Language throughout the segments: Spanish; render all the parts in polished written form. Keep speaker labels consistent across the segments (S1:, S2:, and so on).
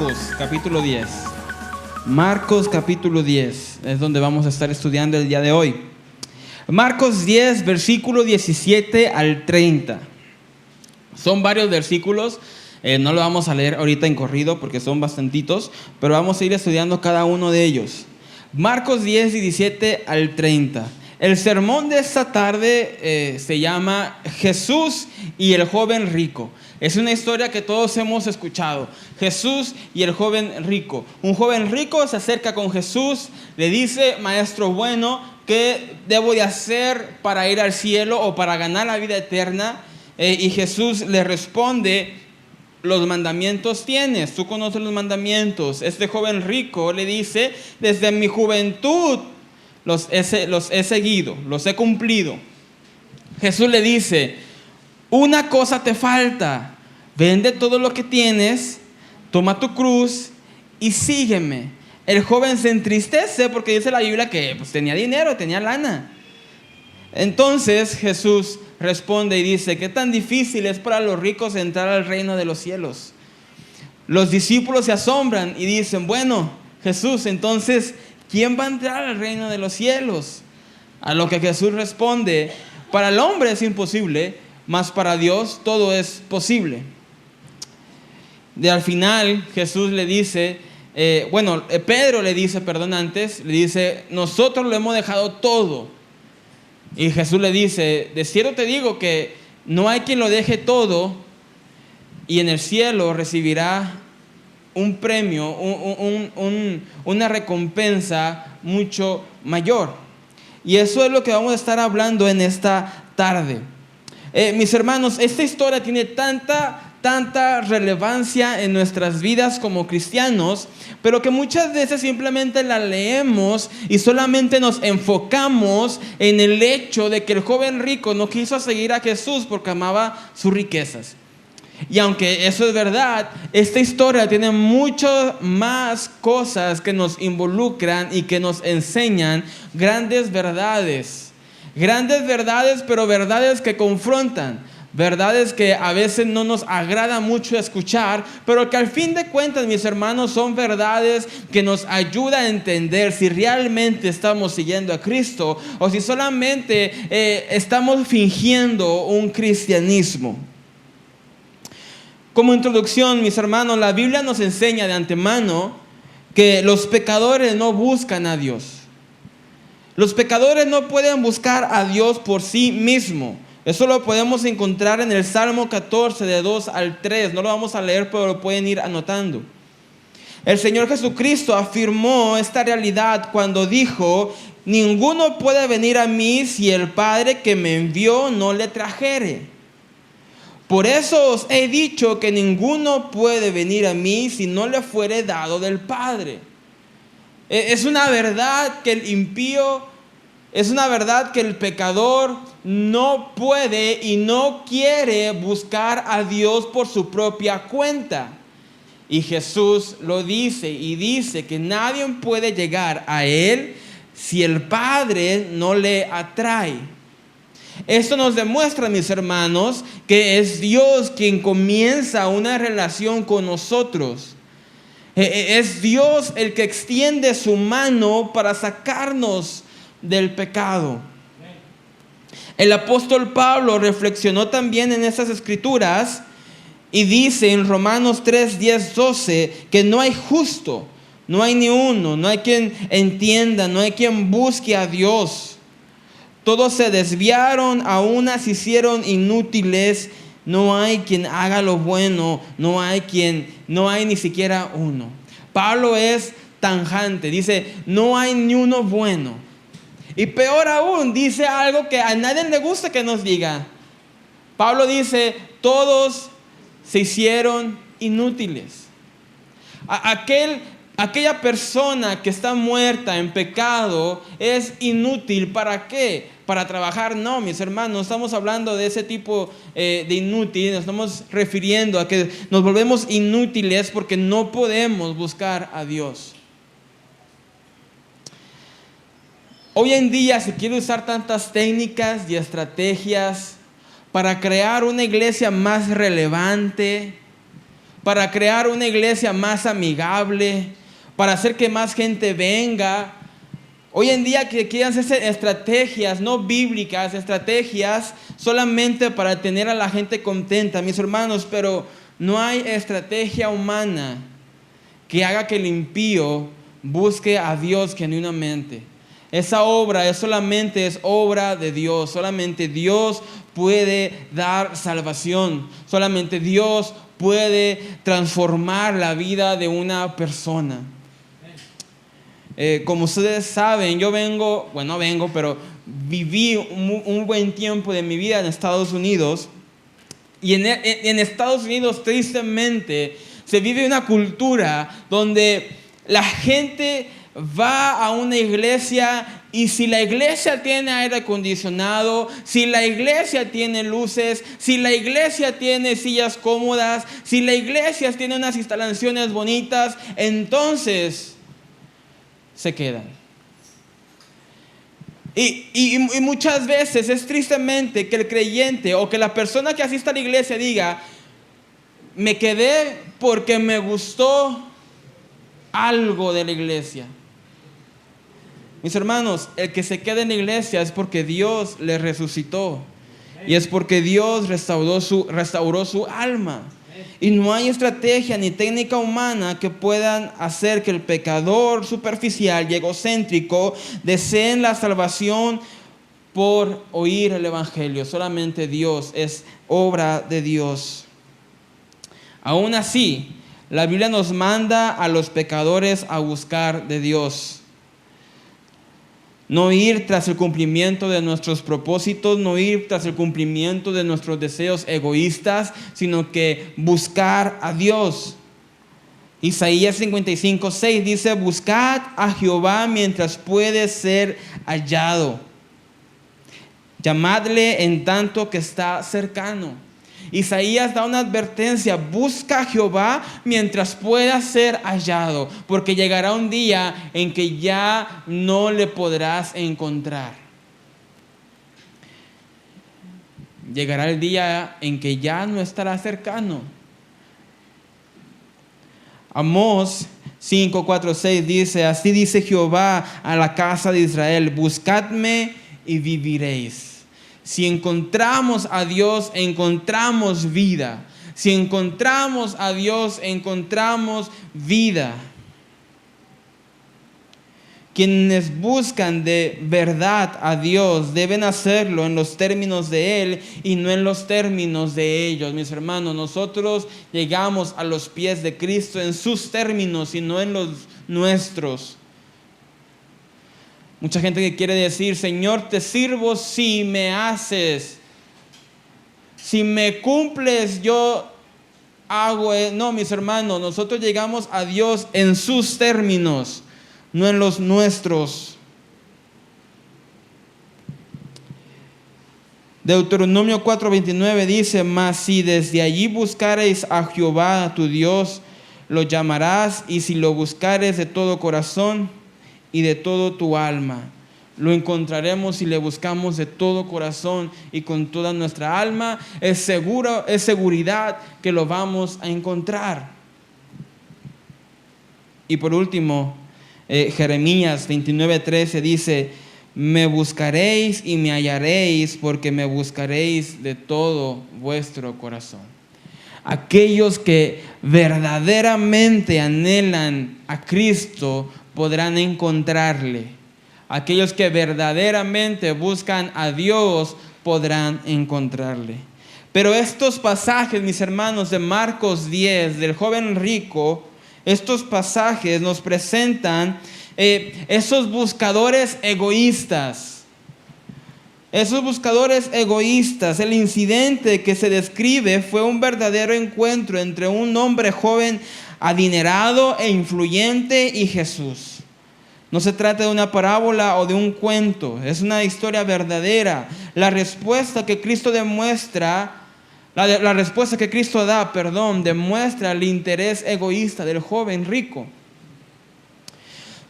S1: Marcos, capítulo 10. Marcos, capítulo 10, es donde vamos a estar estudiando el día de hoy. Marcos 10, versículo 17 al 30. Son varios versículos, no lo vamos a leer ahorita en corrido porque son bastantitos, pero vamos a ir estudiando cada uno de ellos. Marcos 10, 17 al 30. El sermón de esta tarde se llama Jesús y el joven rico. Es una historia que todos hemos escuchado. Jesús y el joven rico. Un joven rico se acerca con Jesús, le dice: maestro bueno, ¿qué debo de hacer para ir al cielo o para ganar la vida eterna? Y Jesús le responde: los mandamientos tienes, tú conoces los mandamientos. Este joven rico le dice: desde mi juventud los he seguido, los he cumplido. Jesús le dice: una cosa te falta, vende todo lo que tienes, toma tu cruz y sígueme. El joven se entristece porque dice la Biblia que tenía dinero, tenía lana. Entonces Jesús responde y dice: ¿qué tan difícil es para los ricos entrar al reino de los cielos? Los discípulos se asombran y dicen: bueno, Jesús, entonces, ¿quién va a entrar al reino de los cielos? A lo que Jesús responde: para el hombre es imposible, mas para Dios todo es posible. Al final Jesús le dice, Pedro le dice, le dice: nosotros lo hemos dejado todo. Y Jesús le dice: de cierto te digo que no hay quien lo deje todo y en el cielo recibirá un premio, una recompensa mucho mayor. Y eso es lo que vamos a estar hablando en esta tarde. Mis hermanos, esta historia tiene tanta relevancia en nuestras vidas como cristianos, pero que muchas veces simplemente la leemos y solamente nos enfocamos en el hecho de que el joven rico no quiso seguir a Jesús porque amaba sus riquezas. Y aunque eso es verdad, esta historia tiene muchas más cosas que nos involucran y que nos enseñan grandes verdades. Grandes verdades, pero verdades que confrontan. Verdades que a veces no nos agrada mucho escuchar, pero que al fin de cuentas, mis hermanos, son verdades que nos ayudan a entender si realmente estamos siguiendo a Cristo o si solamente estamos fingiendo un cristianismo. Como introducción, mis hermanos, la Biblia nos enseña de antemano que los pecadores no buscan a Dios. Los pecadores no pueden buscar a Dios por sí mismos. Eso lo podemos encontrar en el Salmo 14, de 2 al 3. No lo vamos a leer, pero lo pueden ir anotando. El Señor Jesucristo afirmó esta realidad cuando dijo: ninguno puede venir a mí si el Padre que me envió no le trajere. Por eso os he dicho que ninguno puede venir a mí si no le fuere dado del Padre. Es una verdad que el impío, es una verdad que el pecador no puede y no quiere buscar a Dios por su propia cuenta. Y Jesús lo dice y dice que nadie puede llegar a Él si el Padre no le atrae. Esto nos demuestra, mis hermanos, que es Dios quien comienza una relación con nosotros. Es Dios el que extiende su mano para sacarnos del pecado. El apóstol Pablo reflexionó también en esas escrituras y dice en Romanos 3, 10, 12 que no hay justo, no hay ni uno, no hay quien entienda, no hay quien busque a Dios. Todos se desviaron, a unas se hicieron inútiles. No hay quien haga lo bueno, no hay ni siquiera uno. Pablo es tajante, dice: no hay ni uno bueno. Y peor aún, dice algo que a nadie le gusta que nos diga. Pablo dice: todos se hicieron inútiles. Aquella persona que está muerta en pecado es inútil. ¿Para qué? ¿Para trabajar? No, mis hermanos, no estamos hablando de ese tipo de inútil. Nos estamos refiriendo a que nos volvemos inútiles porque no podemos buscar a Dios. Hoy en día se quiere usar tantas técnicas y estrategias para crear una iglesia más relevante, para crear una iglesia más amigable, para hacer que más gente venga. Hoy en día que quieren hacer estrategias no bíblicas, estrategias solamente para tener a la gente contenta, mis hermanos, pero no hay estrategia humana que haga que el impío busque a Dios genuinamente. Esa obra solamente es obra de Dios. Solamente Dios puede dar salvación. Solamente Dios puede transformar la vida de una persona. Como ustedes saben, pero viví un buen tiempo de mi vida en Estados Unidos. Y en Estados Unidos, tristemente, se vive una cultura donde la gente va a una iglesia y si la iglesia tiene aire acondicionado, si la iglesia tiene luces, si la iglesia tiene sillas cómodas, si la iglesia tiene unas instalaciones bonitas, entonces se quedan. Y muchas veces es tristemente que el creyente o que la persona que asiste a la iglesia diga: me quedé porque me gustó algo de la iglesia. Mis hermanos, el que se queda en la iglesia es porque Dios le resucitó. Y es porque Dios restauró su alma. Y no hay estrategia ni técnica humana que puedan hacer que el pecador superficial y egocéntrico deseen la salvación por oír el evangelio. Solamente Dios, es obra de Dios. Aún así, la Biblia nos manda a los pecadores a buscar de Dios. No ir tras el cumplimiento de nuestros propósitos, no ir tras el cumplimiento de nuestros deseos egoístas, sino que buscar a Dios. Isaías 55:6 dice: buscad a Jehová mientras puede ser hallado. Llamadle en tanto que está cercano. Isaías da una advertencia: busca a Jehová mientras pueda ser hallado, porque llegará un día en que ya no le podrás encontrar. Llegará el día en que ya no estará cercano. Amós 5:4-6 dice: así dice Jehová a la casa de Israel: buscadme y viviréis. Si encontramos a Dios, encontramos vida. Si encontramos a Dios, encontramos vida. Quienes buscan de verdad a Dios deben hacerlo en los términos de Él y no en los términos de ellos. Mis hermanos, nosotros llegamos a los pies de Cristo en sus términos y no en los nuestros. Mucha gente que quiere decir: Señor, te sirvo si me haces, si me cumples, yo hago. No, mis hermanos, nosotros llegamos a Dios en sus términos, no en los nuestros. Deuteronomio 4:29 dice: mas si desde allí buscareis a Jehová tu Dios, lo llamarás, y si lo buscares de todo corazón y de todo tu alma, lo encontraremos. Si le buscamos de todo corazón y con toda nuestra alma, es seguridad que lo vamos a encontrar. Y por último, Jeremías 29:13 dice: me buscaréis y me hallaréis, porque me buscaréis de todo vuestro corazón. Aquellos que verdaderamente anhelan a Cristo podrán encontrarle. Aquellos que verdaderamente buscan a Dios podrán encontrarle. Pero estos pasajes, mis hermanos, de Marcos 10, del joven rico, estos pasajes nos presentan esos buscadores egoístas. Esos buscadores egoístas. El incidente que se describe fue un verdadero encuentro entre un hombre joven adinerado e influyente y Jesús. No se trata de una parábola o de un cuento, es una historia verdadera. La respuesta que Cristo da, demuestra el interés egoísta del joven rico.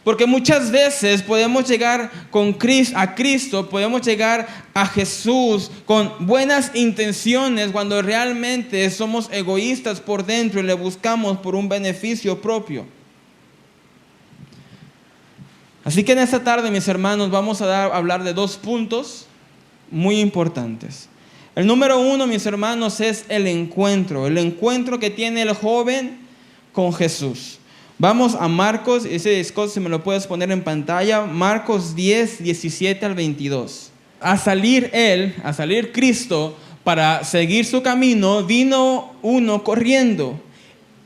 S1: Porque muchas veces podemos llegar a Cristo, podemos llegar a Jesús con buenas intenciones cuando realmente somos egoístas por dentro y le buscamos por un beneficio propio. Así que en esta tarde, mis hermanos, vamos a hablar de 2 puntos muy importantes. El número 1, mis hermanos, es el encuentro que tiene el joven con Jesús. Vamos a Marcos, ese Scott, si me lo puedes poner en pantalla, Marcos 10, 17 al 22. Al salir Cristo, para seguir su camino, vino uno corriendo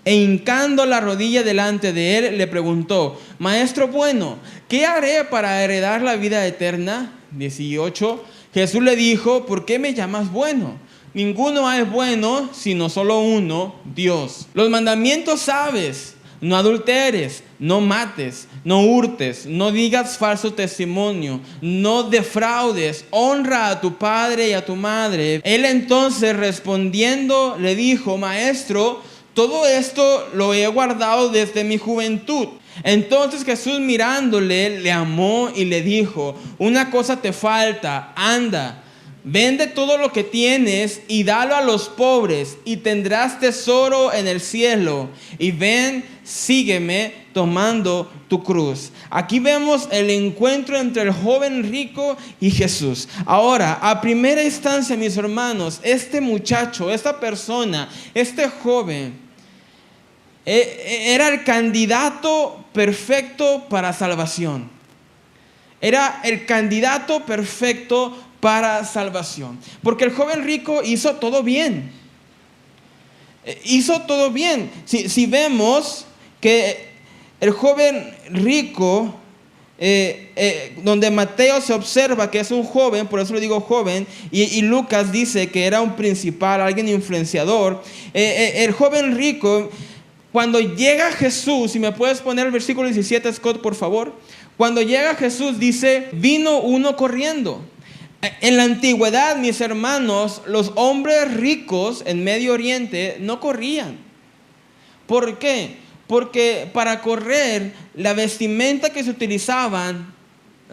S1: e hincando la rodilla delante de él, le preguntó: Maestro bueno, ¿qué haré para heredar la vida eterna? 18. Jesús le dijo: ¿por qué me llamas bueno? Ninguno es bueno, sino solo uno, Dios. Los mandamientos sabes: no adulteres, no mates, no hurtes, no digas falso testimonio, no defraudes, honra a tu padre y a tu madre. Él entonces respondiendo le dijo: Maestro, todo esto lo he guardado desde mi juventud. Entonces Jesús, mirándole, le amó y le dijo: una cosa te falta, anda, vende todo lo que tienes y dalo a los pobres y tendrás tesoro en el cielo. Y ven, sígueme tomando tu cruz. Aquí vemos el encuentro entre el joven rico y Jesús. Ahora, a primera instancia, mis hermanos, este muchacho, esta persona, este joven, era el candidato perfecto para salvación. Era el candidato perfecto para salvación. Porque el joven rico hizo todo bien. Hizo todo bien. Si vemos que el joven rico, donde Mateo se observa que es un joven, por eso le digo joven, y Lucas dice que era un principal, alguien influenciador. El joven rico, cuando llega Jesús, si me puedes poner el versículo 17, Scott, por favor. Cuando llega Jesús, dice: vino uno corriendo. En la antigüedad, mis hermanos, los hombres ricos en Medio Oriente no corrían. ¿Por qué? Porque para correr, la vestimenta que se utilizaban,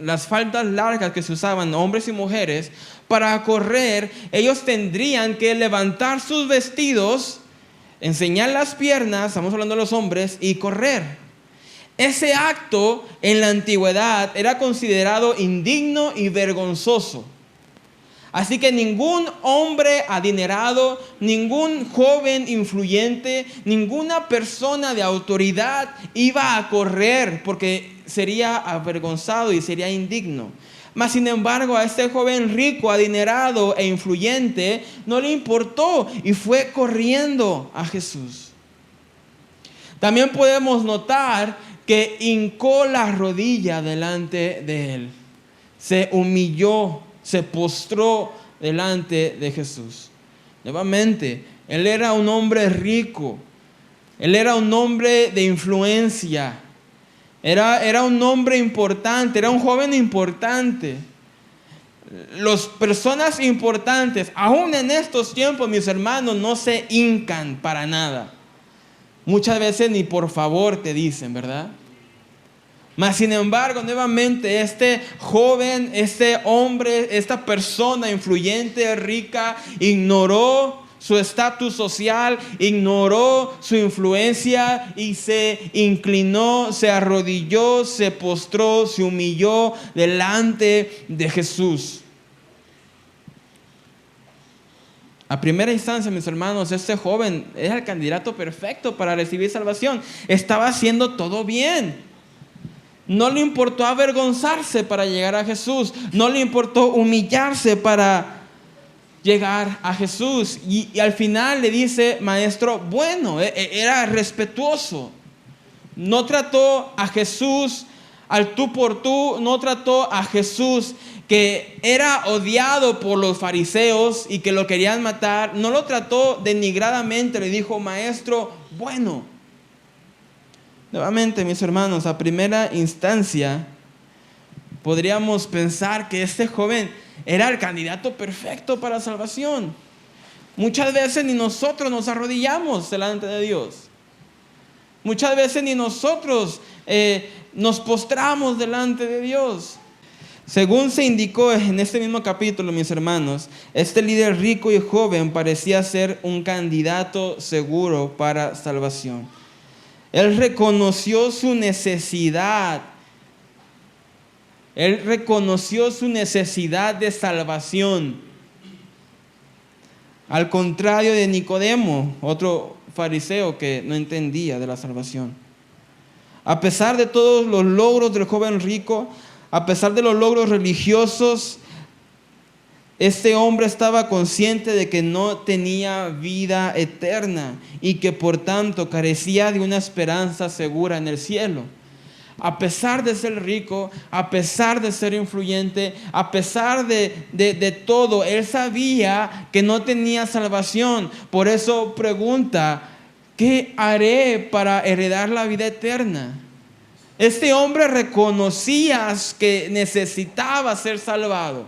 S1: las faldas largas que se usaban hombres y mujeres, para correr, ellos tendrían que levantar sus vestidos, enseñar las piernas, estamos hablando de los hombres, y correr. Ese acto en la antigüedad era considerado indigno y vergonzoso. Así que ningún hombre adinerado, ningún joven influyente, ninguna persona de autoridad iba a correr porque sería avergonzado y sería indigno. Mas sin embargo, a este joven rico, adinerado e influyente no le importó y fue corriendo a Jesús. También podemos notar que hincó la rodilla delante de él. Se humilló, se postró delante de Jesús. Nuevamente, él era un hombre rico. Él era un hombre de influencia. Era un hombre importante, era un joven importante. Las personas importantes, aún en estos tiempos, mis hermanos, no se hincan para nada. Muchas veces ni por favor te dicen, ¿verdad? Mas sin embargo, nuevamente, este joven, este hombre, esta persona influyente, rica, ignoró su estatus social, ignoró su influencia y se inclinó, se arrodilló, se postró, se humilló delante de Jesús. A primera instancia, mis hermanos, este joven era el candidato perfecto para recibir salvación. Estaba haciendo todo bien. No le importó avergonzarse para llegar a Jesús. No le importó humillarse para llegar a Jesús. Y al final le dice: maestro bueno. Era respetuoso. No trató a Jesús al tú por tú. No trató a Jesús, que era odiado por los fariseos y que lo querían matar. No lo trató denigradamente. Le dijo: maestro bueno. Nuevamente, mis hermanos, a primera instancia podríamos pensar que este joven era el candidato perfecto para salvación. Muchas veces ni nosotros nos arrodillamos delante de Dios. Muchas veces ni nosotros nos postramos delante de Dios. Según se indicó en este mismo capítulo, mis hermanos, este líder rico y joven parecía ser un candidato seguro para salvación. Él reconoció su necesidad. Él reconoció su necesidad de salvación. Al contrario de Nicodemo, otro fariseo que no entendía de la salvación. A pesar de todos los logros del joven rico, a pesar de los logros religiosos, este hombre estaba consciente de que no tenía vida eterna y que por tanto carecía de una esperanza segura en el cielo. A pesar de ser rico, a pesar de ser influyente, a pesar de todo, él sabía que no tenía salvación. Por eso pregunta, ¿qué haré para heredar la vida eterna? Este hombre reconocía que necesitaba ser salvado.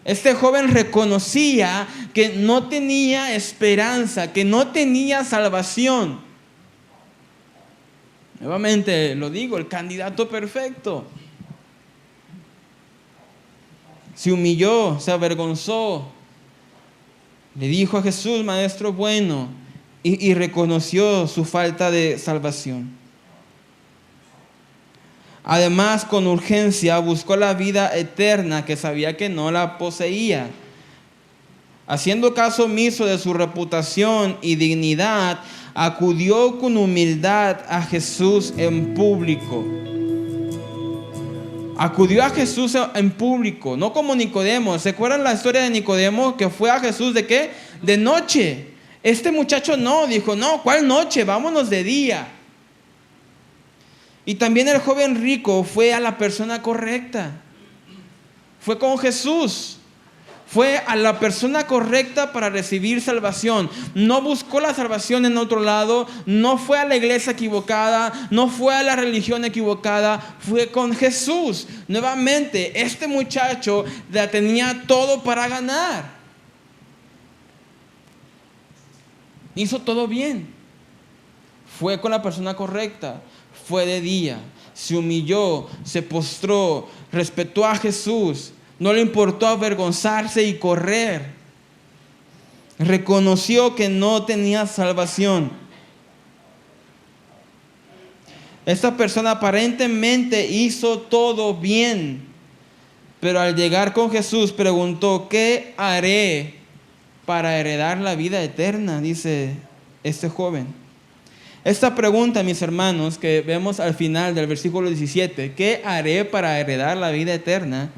S1: Este joven reconocía que no tenía esperanza, que no tenía salvación. Nuevamente lo digo, el candidato perfecto. Se humilló, se avergonzó. Le dijo a Jesús, Maestro bueno, y reconoció su falta de salvación. Además, con urgencia buscó la vida eterna que sabía que no la poseía. Haciendo caso omiso de su reputación y dignidad, acudió con humildad a Jesús en público. Acudió a Jesús en público, no como Nicodemo. ¿Se acuerdan la historia de Nicodemo que fue a Jesús de qué? De noche. Este muchacho no, dijo, no, ¿cuál noche? Vámonos de día. Y también el joven rico fue a la persona correcta. Fue con Jesús. Fue a la persona correcta para recibir salvación. No buscó la salvación en otro lado. No fue a la iglesia equivocada. No fue a la religión equivocada. Fue con Jesús. Nuevamente, este muchacho la tenía todo para ganar. Hizo todo bien. Fue con la persona correcta. Fue de día, se humilló, se postró, respetó a Jesús, no le importó avergonzarse y correr. Reconoció que no tenía salvación. Esta persona aparentemente hizo todo bien, pero al llegar con Jesús preguntó, ¿qué haré para heredar la vida eterna? Dice este joven. Esta pregunta, mis hermanos, que vemos al final del versículo 17, ¿qué haré para heredar la vida eterna?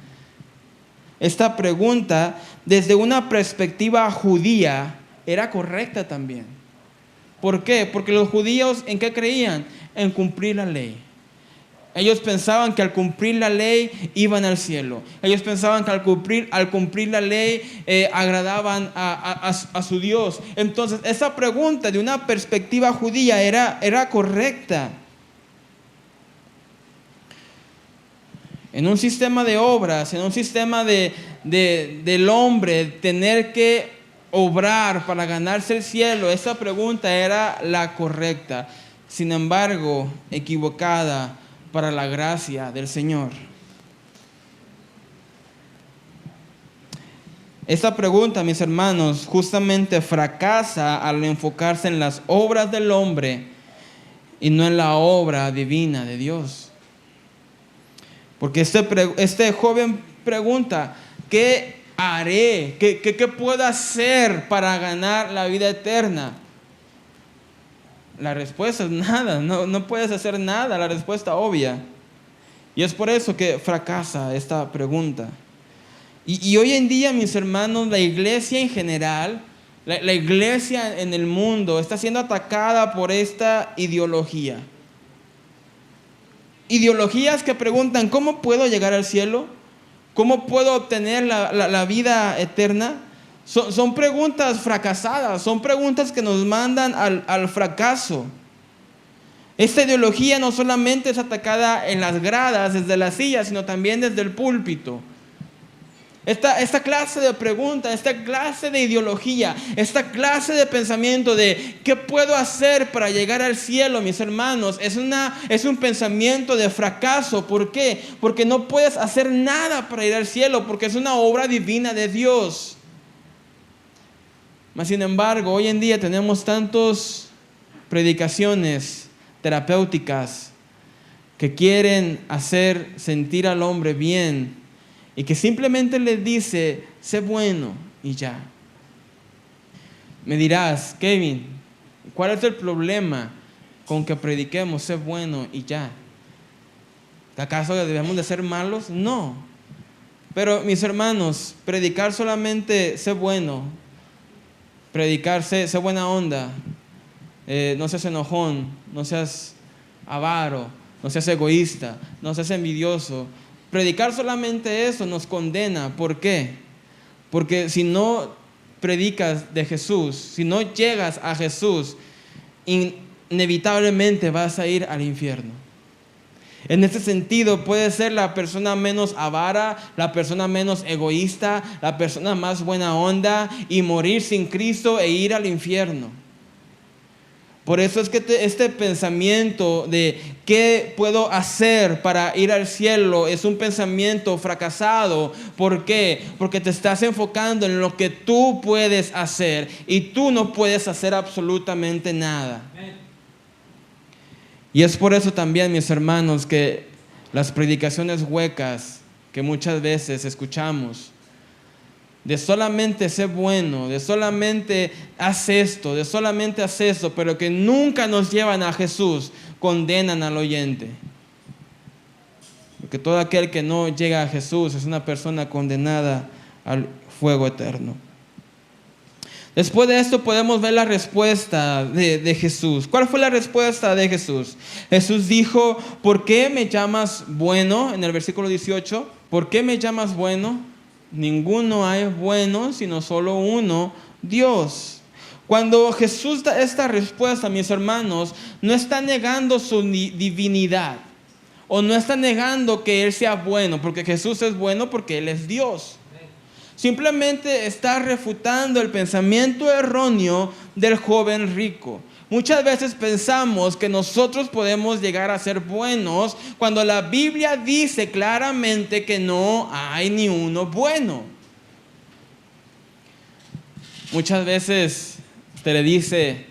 S1: Esta pregunta, desde una perspectiva judía, era correcta también. ¿Por qué? Porque los judíos, ¿en qué creían? En cumplir la ley. Ellos pensaban que al cumplir la ley iban al cielo. Ellos pensaban que al cumplir la ley agradaban a su Dios. Entonces, esa pregunta de una perspectiva judía era correcta. En un sistema de obras, en un sistema del hombre, tener que obrar para ganarse el cielo, esa pregunta era la correcta. Sin embargo, equivocada para la gracia del Señor. Esta pregunta, mis hermanos, justamente fracasa al enfocarse en las obras del hombre y no en la obra divina de Dios. Porque este joven pregunta, ¿qué haré? ¿Qué puedo hacer para ganar la vida eterna? La respuesta es nada, no puedes hacer nada, la respuesta obvia. Y es por eso que fracasa esta pregunta. Y hoy en día, mis hermanos, la iglesia en general, la iglesia en el mundo está siendo atacada por esta ideología. Ideologías que preguntan, ¿cómo puedo llegar al cielo? ¿Cómo puedo obtener la vida eterna? Son preguntas fracasadas, son preguntas que nos mandan al fracaso. Esta ideología no solamente es atacada en las gradas, desde la silla, sino también desde el púlpito. Esta clase de pregunta, esta clase de ideología, esta clase de pensamiento de ¿qué puedo hacer para llegar al cielo, mis hermanos? Es un pensamiento de fracaso. ¿Por qué? Porque no puedes hacer nada para ir al cielo, porque es una obra divina de Dios. Mas sin embargo, hoy en día tenemos tantas predicaciones terapéuticas que quieren hacer sentir al hombre bien, y que simplemente le dice, sé bueno y ya. Me dirás, Kevin, ¿cuál es el problema con que prediquemos, sé bueno y ya? ¿Acaso debemos de ser malos? No. Pero mis hermanos, predicar solamente sé bueno, predicar sé buena onda, no seas enojón, no seas avaro, no seas egoísta, no seas envidioso. Predicar solamente eso nos condena. ¿Por qué? Porque si no predicas de Jesús, si no llegas a Jesús, inevitablemente vas a ir al infierno. En este sentido, puedes ser la persona menos avara, la persona menos egoísta, la persona más buena onda y morir sin Cristo e ir al infierno. Por eso es que este pensamiento de ¿qué puedo hacer para ir al cielo? Es un pensamiento fracasado. ¿Por qué? Porque te estás enfocando en lo que tú puedes hacer y tú no puedes hacer absolutamente nada. Y es por eso también, mis hermanos, que las predicaciones huecas que muchas veces escuchamos, de solamente ser bueno, de solamente haz esto, de solamente haz eso, pero que nunca nos llevan a Jesús, condenan al oyente. Porque todo aquel que no llega a Jesús es una persona condenada al fuego eterno. Después de esto podemos ver la respuesta de Jesús. ¿Cuál fue la respuesta de Jesús? Jesús dijo, ¿por qué me llamas bueno? En el versículo 18, ¿por qué me llamas bueno? Ninguno hay bueno, sino solo uno, Dios. Cuando Jesús da esta respuesta, mis hermanos, no está negando su divinidad, o no está negando que Él sea bueno, porque Jesús es bueno porque Él es Dios. Simplemente está refutando el pensamiento erróneo del joven rico. Muchas veces pensamos que nosotros podemos llegar a ser buenos cuando la Biblia dice claramente que no hay ni uno bueno. Muchas veces usted le dice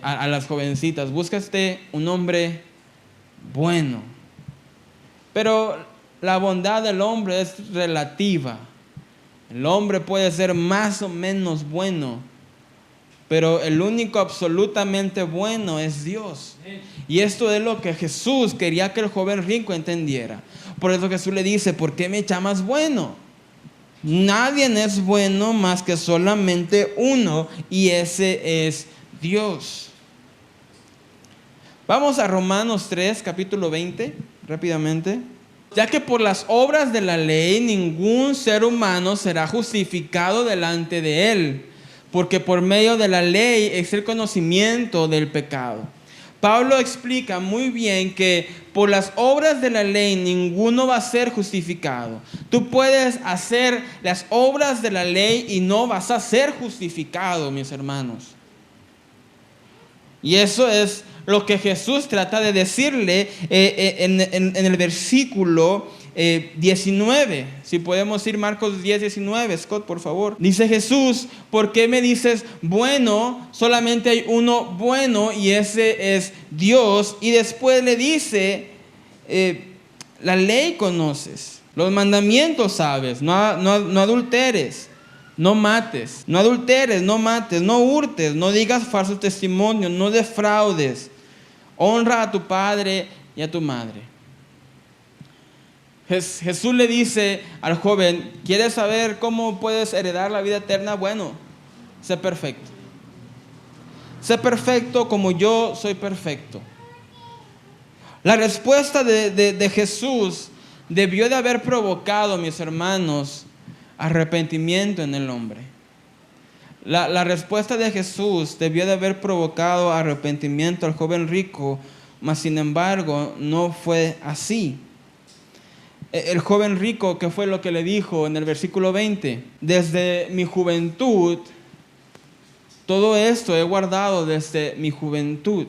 S1: a las jovencitas, búscate un hombre bueno. Pero la bondad del hombre es relativa. El hombre puede ser más o menos bueno, pero el único absolutamente bueno es Dios. Y esto es lo que Jesús quería que el joven rico entendiera. Por eso Jesús le dice, ¿por qué me llamas bueno? Nadie es bueno más que solamente uno, y ese es Dios. Vamos a Romanos 3, capítulo 20, rápidamente. Ya que por las obras de la ley ningún ser humano será justificado delante de él, porque por medio de la ley es el conocimiento del pecado. Pablo explica muy bien que por las obras de la ley ninguno va a ser justificado. Tú puedes hacer las obras de la ley y no vas a ser justificado, mis hermanos. Y eso es lo que Jesús trata de decirle en el versículo 19. Si podemos ir Marcos 10, 19, Scott, por favor. Dice Jesús, ¿por qué me dices bueno? Solamente hay uno bueno y ese es Dios. Y después le dice, la ley conoces, los mandamientos sabes, no adulteres. No mates, no adulteres, no mates, no hurtes, no digas falso testimonio, no defraudes. Honra a tu padre y a tu madre. Jesús le dice al joven, ¿quieres saber cómo puedes heredar la vida eterna? Bueno, sé perfecto. Sé perfecto como yo soy perfecto. La respuesta de Jesús debió de haber provocado, mis hermanos, arrepentimiento en el hombre. La respuesta de Jesús debió de haber provocado arrepentimiento al joven rico, mas sin embargo no fue así. El joven rico, ¿qué fue lo que le dijo en el versículo 20? Desde mi juventud, todo esto he guardado desde mi juventud.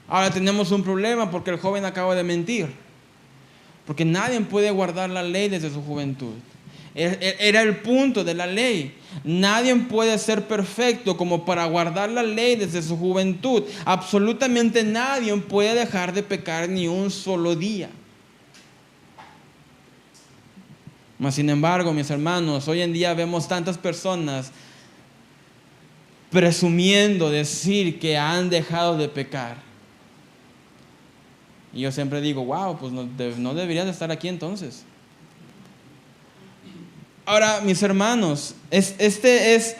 S1: Ahora tenemos un problema porque el joven acaba de mentir. Porque nadie puede guardar la ley desde su juventud. Era el punto de la ley. Nadie puede ser perfecto como para guardar la ley desde su juventud. Absolutamente nadie puede dejar de pecar ni un solo día. Mas sin embargo, mis hermanos, hoy en día vemos tantas personas presumiendo decir que han dejado de pecar. Y yo siempre digo, wow, pues no deberías de estar aquí entonces. Ahora, mis hermanos, este es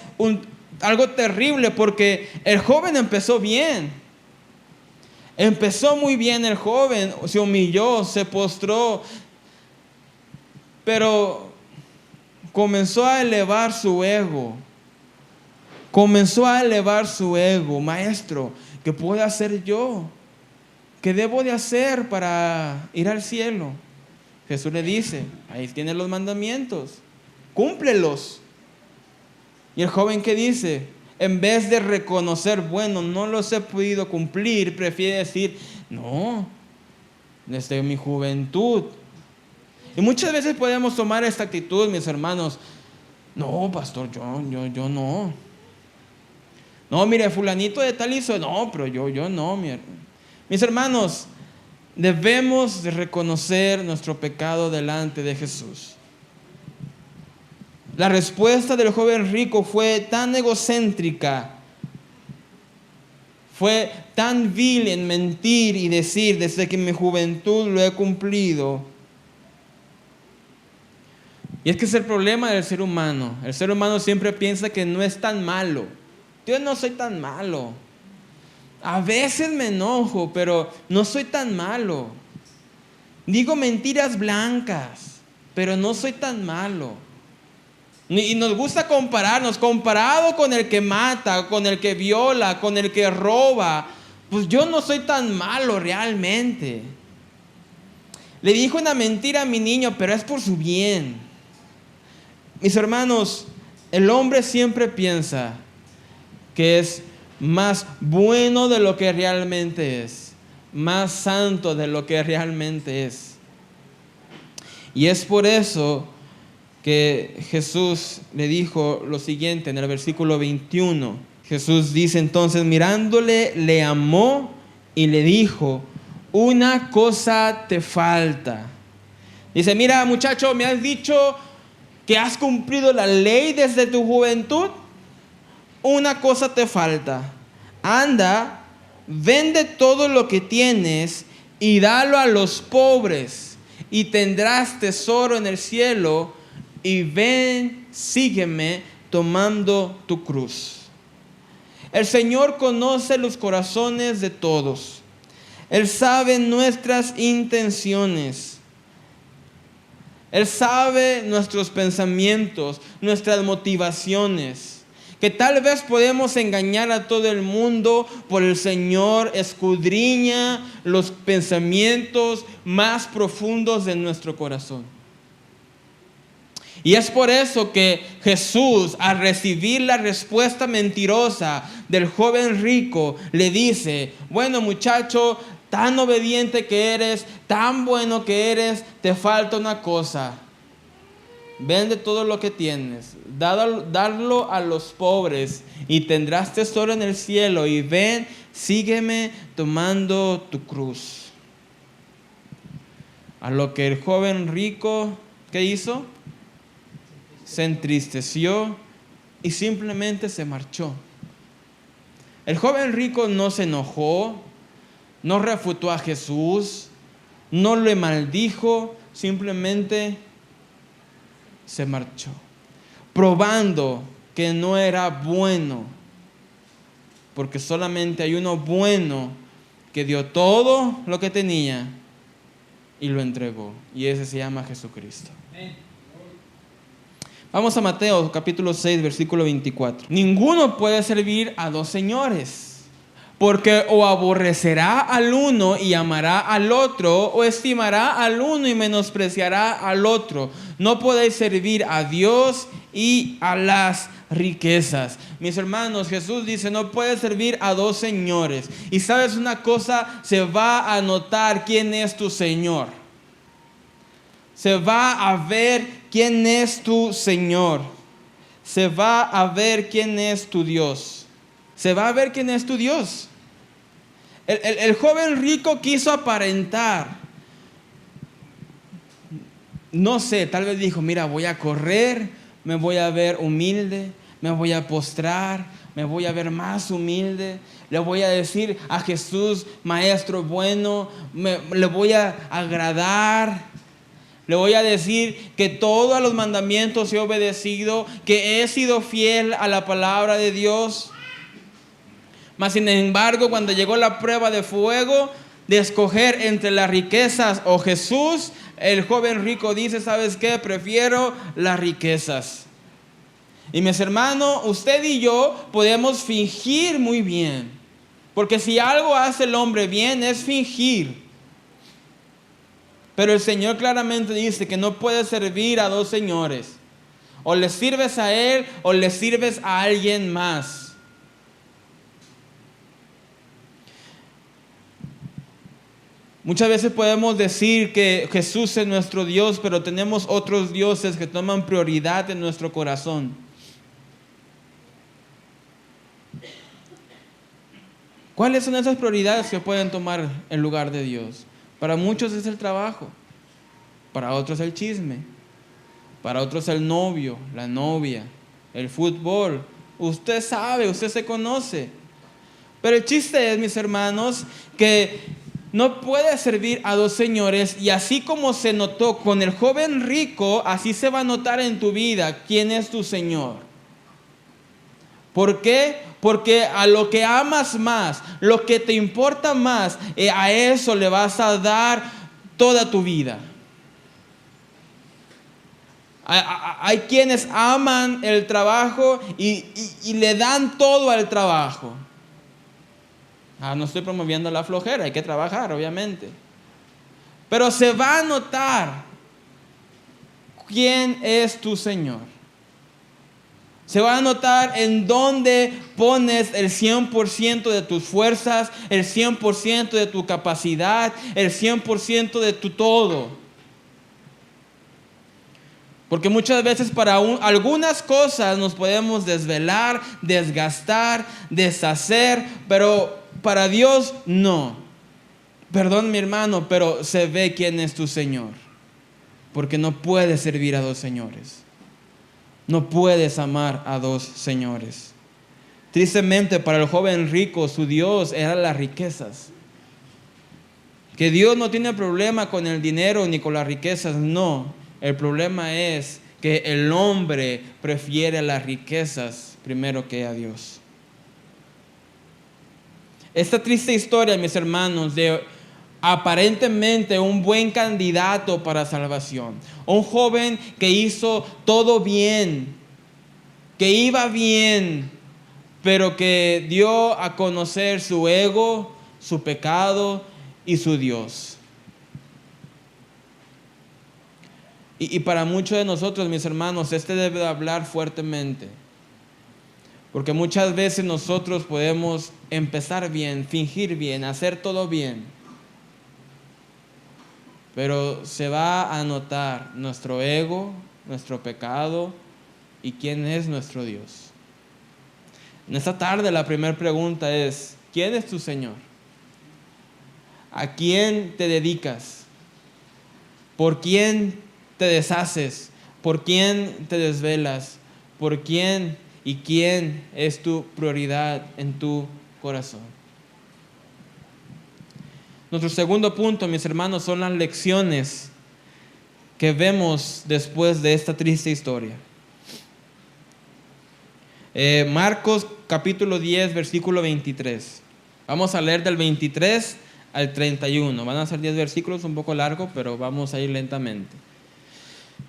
S1: algo terrible porque el joven empezó bien. Empezó muy bien el joven, se humilló, se postró, pero comenzó a elevar su ego. Comenzó a elevar su ego. Maestro, ¿qué puedo hacer yo? ¿Qué debo de hacer para ir al cielo? Jesús le dice, ahí tienen los mandamientos, cúmplelos. Y el joven, ¿qué dice? En vez de reconocer, bueno, no los he podido cumplir, prefiere decir, no, desde mi juventud. Y muchas veces podemos tomar esta actitud, mis hermanos. No, pastor, yo no. No, mire, fulanito de tal hizo. No, pero yo no, mis hermanos, debemos de reconocer nuestro pecado delante de Jesús. La respuesta del joven rico fue tan egocéntrica, fue tan vil en mentir y decir, desde que mi juventud lo he cumplido. Y es que es el problema del ser humano. El ser humano siempre piensa que no es tan malo. Yo no soy tan malo. A veces me enojo, pero no soy tan malo. Digo mentiras blancas, pero no soy tan malo. Y nos gusta compararnos, comparado con el que mata, con el que viola, con el que roba. Pues yo no soy tan malo realmente. Le dijo una mentira a mi niño, pero es por su bien. Mis hermanos, el hombre siempre piensa que es más bueno de lo que realmente es, más santo de lo que realmente es. Y es por eso que Jesús le dijo lo siguiente en el versículo 21. Jesús dice entonces, mirándole, le amó y le dijo, una cosa te falta. Dice, mira muchacho, me has dicho que has cumplido la ley desde tu juventud. Una cosa te falta. Anda, vende todo lo que tienes y dalo a los pobres y tendrás tesoro en el cielo, y ven, sígueme tomando tu cruz. El Señor conoce los corazones de todos. Él sabe nuestras intenciones. Él sabe nuestros pensamientos, nuestras motivaciones. Que tal vez podemos engañar a todo el mundo, por el Señor escudriña los pensamientos más profundos de nuestro corazón. Y es por eso que Jesús, al recibir la respuesta mentirosa del joven rico, le dice, bueno muchacho, tan obediente que eres, tan bueno que eres, te falta una cosa. Vende todo lo que tienes, darlo a los pobres y tendrás tesoro en el cielo, y ven, sígueme tomando tu cruz. A lo que el joven rico, ¿qué hizo? Se entristeció y simplemente se marchó. El joven rico no se enojó, no refutó a Jesús, no le maldijo, simplemente se marchó, probando que no era bueno, porque solamente hay uno bueno que dio todo lo que tenía y lo entregó, y ese se llama Jesucristo. Vamos a Mateo capítulo 6 versículo 24. Ninguno puede servir a dos señores, Porque o aborrecerá al uno y amará al otro, o estimará al uno y menospreciará al otro. No podéis servir a Dios y a las riquezas. Mis hermanos, Jesús dice, no puedes servir a dos señores. Y sabes una cosa, se va a notar quién es tu Señor. Se va a ver quién es tu Señor. Se va a ver quién es tu Dios. Se va a ver quién es tu Dios. El joven rico quiso aparentar. No sé, tal vez dijo, mira, voy a correr, me voy a ver humilde, me voy a postrar, me voy a ver más humilde. Le voy a decir a Jesús, maestro bueno, le voy a agradar. Le voy a decir que todos los mandamientos he obedecido, que he sido fiel a la palabra de Dios. Mas sin embargo, cuando llegó la prueba de fuego, de escoger entre las riquezas o Jesús, el joven rico dice, ¿sabes qué? Prefiero las riquezas. Y mis hermanos, usted y yo podemos fingir muy bien. Porque si algo hace el hombre bien es fingir. Pero el Señor claramente dice que no puedes servir a dos señores. O le sirves a Él o le sirves a alguien más. Muchas veces podemos decir que Jesús es nuestro Dios, pero tenemos otros dioses que toman prioridad en nuestro corazón. ¿Cuáles son esas prioridades que pueden tomar el lugar de Dios? Para muchos es el trabajo, para otros el chisme, para otros el novio, la novia, el fútbol. Usted sabe, usted se conoce. Pero el chiste es, mis hermanos, que no puede servir a dos señores, y así como se notó con el joven rico, así se va a notar en tu vida quién es tu Señor. ¿Por qué? Porque a lo que amas más, lo que te importa más, a eso le vas a dar toda tu vida. Hay quienes aman el trabajo y le dan todo al trabajo. No estoy promoviendo la flojera, hay que trabajar, obviamente. Pero se va a notar quién es tu Señor. Se va a notar en dónde pones el 100% de tus fuerzas, el 100% de tu capacidad, el 100% de tu todo. Porque muchas veces para algunas cosas nos podemos desvelar, desgastar, deshacer, pero para Dios no. Perdón, mi hermano, pero se ve quién es tu Señor. Porque no puedes servir a dos señores. No puedes amar a dos señores. Tristemente, para el joven rico, su Dios eran las riquezas. Que Dios no tiene problema con el dinero ni con las riquezas, no. El problema es que el hombre prefiere las riquezas primero que a Dios. Esta triste historia, mis hermanos, de aparentemente un buen candidato para salvación, un joven que hizo todo bien, que iba bien, pero que dio a conocer su ego, su pecado y su Dios. Y para muchos de nosotros, mis hermanos, debe hablar fuertemente. Porque muchas veces nosotros podemos empezar bien, fingir bien, hacer todo bien. Pero se va a notar nuestro ego, nuestro pecado y quién es nuestro Dios. En esta tarde la primera pregunta es, ¿quién es tu Señor? ¿A quién te dedicas? ¿Por quién te deshaces? ¿Por quién te desvelas? ¿Por quién y quién es tu prioridad en tu corazón? Nuestro segundo punto, mis hermanos, son las lecciones que vemos después de esta triste historia. Marcos capítulo 10, versículo 23. Vamos a leer del 23 al 31. Van a ser 10 versículos, un poco largo, pero vamos a ir lentamente.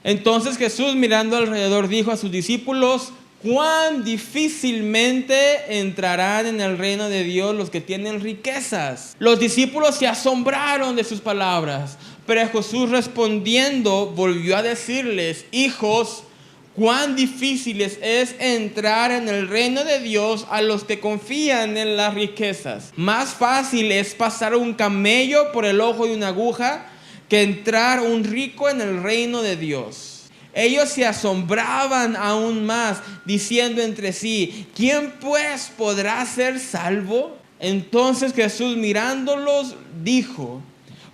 S1: Entonces Jesús, mirando alrededor, dijo a sus discípulos: cuán difícilmente entrarán en el reino de Dios los que tienen riquezas. Los discípulos se asombraron de sus palabras, pero Jesús respondiendo volvió a decirles: hijos, cuán difícil es entrar en el reino de Dios a los que confían en las riquezas. Más fácil es pasar un camello por el ojo de una aguja que entrar un rico en el reino de Dios. Ellos se asombraban aún más, diciendo entre sí: ¿quién pues podrá ser salvo? Entonces Jesús, mirándolos, dijo: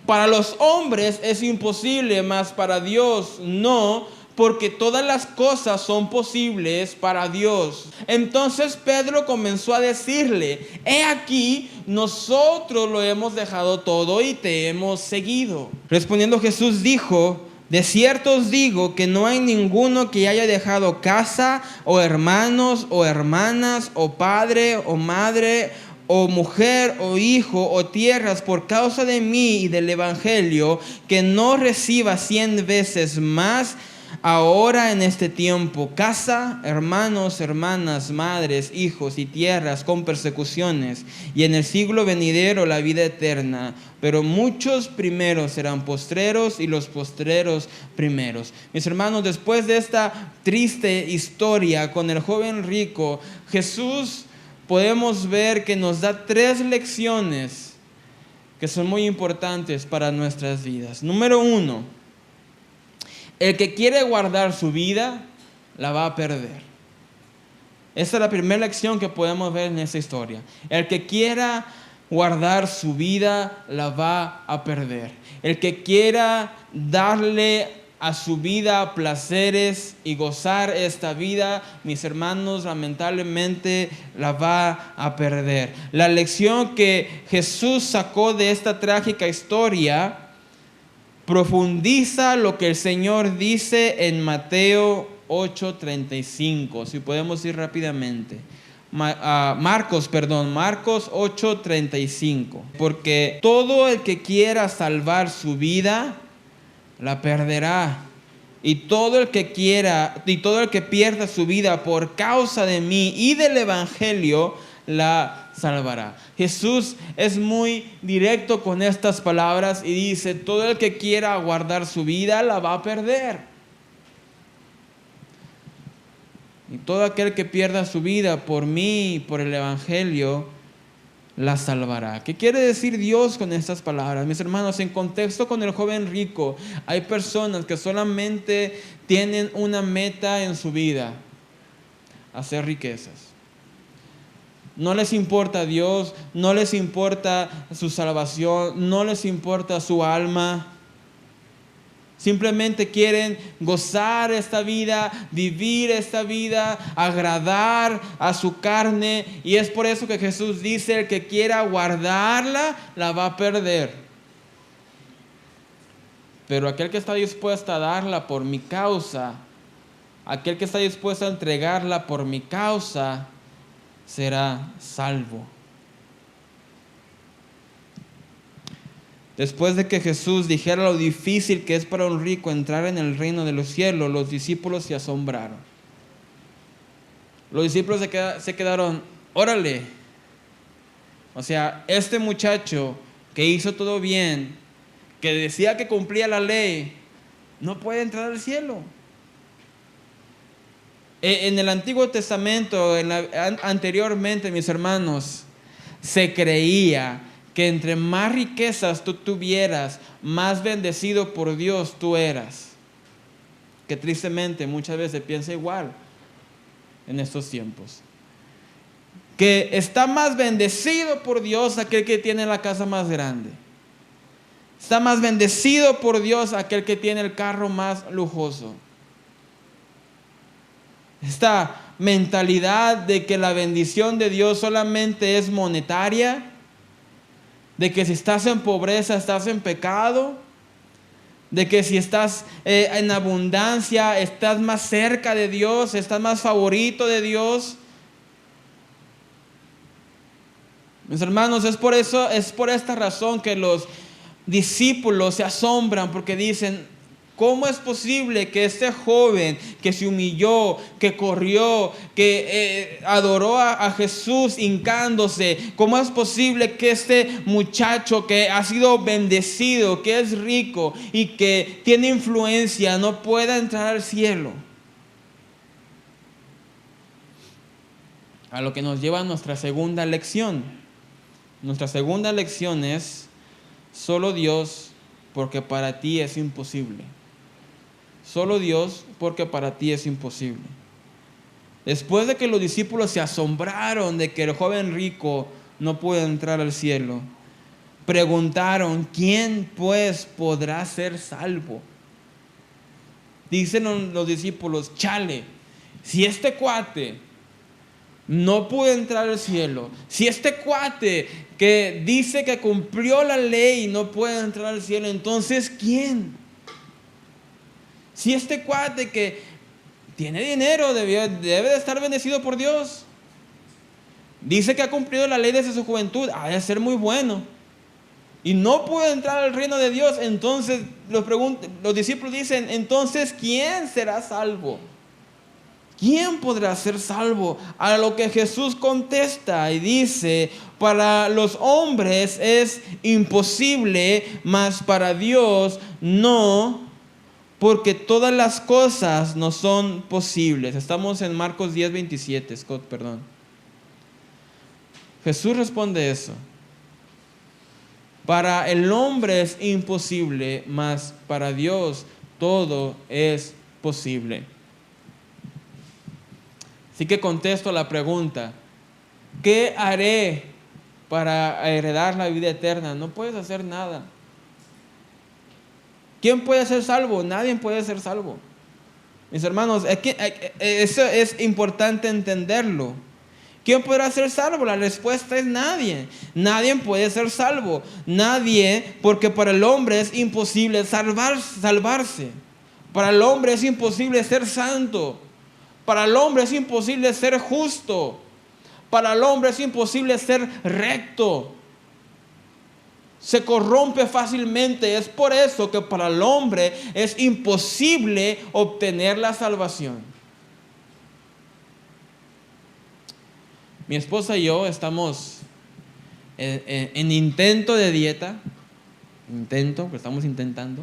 S1: para los hombres es imposible, mas para Dios no, porque todas las cosas son posibles para Dios. Entonces Pedro comenzó a decirle: he aquí, nosotros lo hemos dejado todo y te hemos seguido. Respondiendo Jesús dijo: de cierto os digo que no hay ninguno que haya dejado casa, o hermanos, o hermanas, o padre, o madre, o mujer, o hijo, o tierras, por causa de mí y del evangelio, que no reciba 100 veces más ahora en este tiempo casa, hermanos, hermanas, madres, hijos y tierras con persecuciones, y en el siglo venidero la vida eterna. Pero muchos primeros serán postreros y los postreros primeros. Mis hermanos, después de esta triste historia con el joven rico, Jesús podemos ver que nos da 3 lecciones que son muy importantes para nuestras vidas. Número 1, el que quiere guardar su vida, la va a perder. Esa es la primera lección que podemos ver en esta historia. El que quiera guardar su vida, la va a perder. El que quiera darle a su vida placeres y gozar esta vida, mis hermanos, lamentablemente la va a perder. La lección que Jesús sacó de esta trágica historia profundiza lo que el Señor dice en Mateo 8:35. Si podemos ir rápidamente. Marcos 8:35. Porque todo el que quiera salvar su vida, la perderá. Y todo el que pierda su vida por causa de mí y del evangelio, la salvará. Jesús es muy directo con estas palabras y dice: todo el que quiera guardar su vida, la va a perder. Y todo aquel que pierda su vida por mí y por el evangelio, la salvará. ¿Qué quiere decir Dios con estas palabras? Mis hermanos, en contexto con el joven rico, hay personas que solamente tienen una meta en su vida: hacer riquezas. No les importa Dios, no les importa su salvación, no les importa su alma. Simplemente quieren gozar esta vida, vivir esta vida, agradar a su carne. Y es por eso que Jesús dice: el que quiera guardarla, la va a perder. Pero aquel que está dispuesto a darla por mi causa, aquel que está dispuesto a entregarla por mi causa, será salvo. Después de que Jesús dijera lo difícil que es para un rico entrar en el reino de los cielos, los discípulos se asombraron. Los discípulos se quedaron: órale. O sea, este muchacho que hizo todo bien, que decía que cumplía la ley, no puede entrar al cielo. En el Antiguo Testamento, anteriormente, mis hermanos, se creía que entre más riquezas tú tuvieras, más bendecido por Dios tú eras. Que tristemente muchas veces se piensa igual en estos tiempos. Que está más bendecido por Dios aquel que tiene la casa más grande. Está más bendecido por Dios aquel que tiene el carro más lujoso. Esta mentalidad de que la bendición de Dios solamente es monetaria, de que si estás en pobreza estás en pecado, de que si estás en abundancia estás más cerca de Dios, estás más favorito de Dios. Mis hermanos, es por esta razón que los discípulos se asombran, porque dicen: ¿Cómo es posible que este joven que se humilló, que corrió, que adoró a Jesús hincándose, cómo es posible que este muchacho que ha sido bendecido, que es rico y que tiene influencia, no pueda entrar al cielo? A lo que nos lleva a nuestra segunda lección. Nuestra segunda lección es: solo Dios, porque para ti es imposible. Solo Dios, porque para ti es imposible. Después de que los discípulos se asombraron de que el joven rico no puede entrar al cielo, preguntaron: ¿quién pues podrá ser salvo? Dicen los discípulos: chale, si este cuate no pudo entrar al cielo, si este cuate que dice que cumplió la ley no puede entrar al cielo, entonces ¿quién? Si este cuate que tiene dinero debe de estar bendecido por Dios, dice que ha cumplido la ley desde su juventud, ha de ser muy bueno, y no puede entrar al reino de Dios, entonces los discípulos dicen: entonces ¿quién será salvo? ¿Quién podrá ser salvo? A lo que Jesús contesta y dice: para los hombres es imposible, mas para Dios no, porque todas las cosas no son posibles. Estamos en Marcos 10:27, Scott, perdón. Jesús responde eso: para el hombre es imposible, mas para Dios todo es posible. Así que contesto la pregunta: ¿qué haré para heredar la vida eterna? No puedes hacer nada. ¿Quién puede ser salvo? Nadie puede ser salvo. Mis hermanos, eso es importante entenderlo. ¿Quién podrá ser salvo? La respuesta es nadie. Nadie puede ser salvo. Nadie, porque para el hombre es imposible salvarse. Para el hombre es imposible ser santo. Para el hombre es imposible ser justo. Para el hombre es imposible ser recto. Se corrompe fácilmente. Es por eso que para el hombre es imposible obtener la salvación. Mi esposa y yo estamos en intento de dieta. Pero estamos intentando.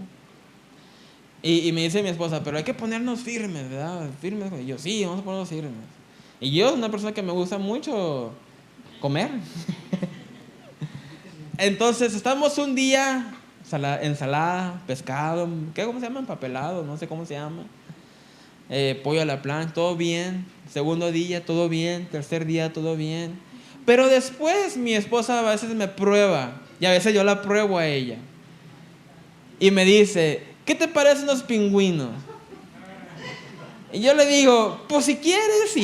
S1: Y me dice mi esposa: pero hay que ponernos firmes, ¿verdad? Firmes. Y yo: sí, vamos a ponernos firmes. Y yo soy una persona que me gusta mucho comer. Entonces estamos un día, ensalada, pescado, ¿cómo se llama? Empapelado, no sé cómo se llama. Pollo a la plancha, todo bien. Segundo día, todo bien. Tercer día, todo bien. Pero después mi esposa a veces me prueba, y a veces yo la pruebo a ella. Y me dice: ¿qué te parecen los pingüinos? Y yo le digo: pues si quieres.